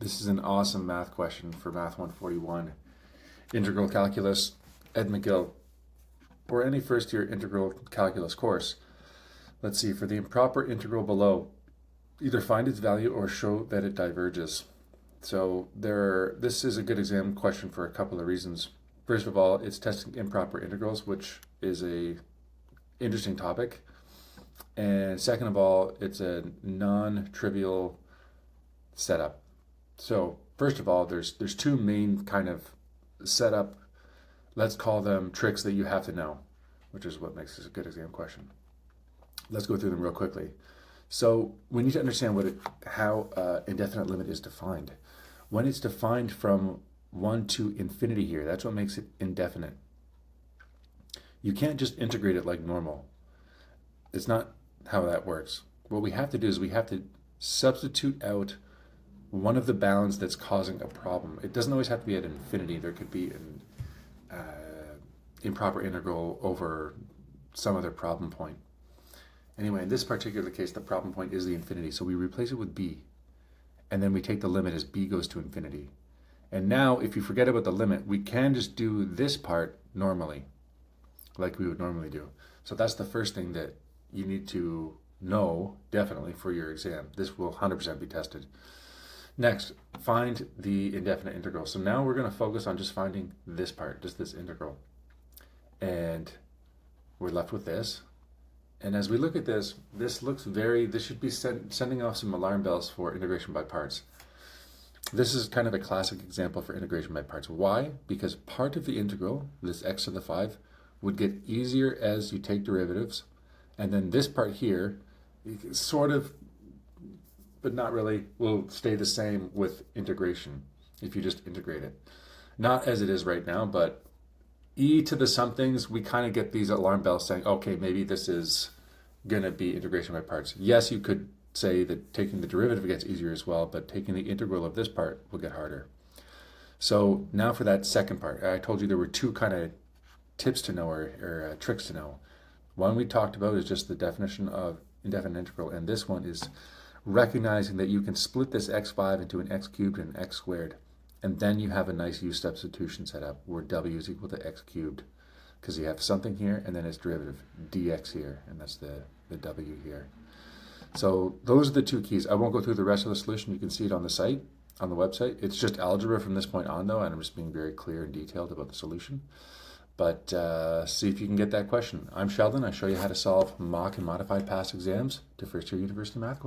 This is an awesome math question for Math 141, Integral Calculus, Ed McGill, or any first year integral calculus course. Let's see, for the improper integral below, either find its value or show that it diverges. So this is a good exam question for a couple of reasons. First of all, it's testing improper integrals, which is a interesting topic. And second of all, it's a non-trivial setup. So first of all, there's two main kind of setup, let's call them tricks that you have to know, which is what makes this a good exam question. Let's go through them real quickly. So we need to understand how indefinite limit is defined. When it's defined from 1 to infinity here, that's what makes it indefinite. You can't just integrate it like normal. It's not how that works. What we have to do is we have to substitute out one of the bounds that's causing a problem. It doesn't always have to be at infinity. There could be an improper integral over some other problem point. Anyway, in this particular case, the problem point is the infinity. So we replace it with b, and then we take the limit as b goes to infinity. And now, if you forget about the limit, we can just do this part normally, like we would normally do. So that's the first thing that you need to know, definitely, for your exam. This will 100% be tested. Next, find the indefinite integral. So now we're going to focus on just finding this part, just this integral. And we're left with this. And as we look at this, this should be sending off some alarm bells for integration by parts. This is kind of a classic example for integration by parts. Why? Because part of the integral, this x to the 5, would get easier as you take derivatives. And then this part here, sort of, but not really, will stay the same with integration if you just integrate it. Not as it is right now, but e to the somethings, we kind of get these alarm bells saying, okay, maybe this is going to be integration by parts. Yes, you could say that taking the derivative gets easier as well, but taking the integral of this part will get harder. So now for that second part, I told you there were two kind of tips to know or tricks to know. One we talked about is just the definition of indefinite integral, and this one is recognizing that you can split this x5 into an x cubed and an x squared, and then you have a nice u substitution set up where w is equal to x cubed, because you have something here and then its derivative dx here, and that's the w here. So those are the two keys. I won't go through the rest of the solution. You can see it on the site, on the website. It's just algebra from this point on though, and I'm just being very clear and detailed about the solution. But see if you can get that question. I'm Sheldon. I show you how to solve mock and modified past exams to first year university math questions.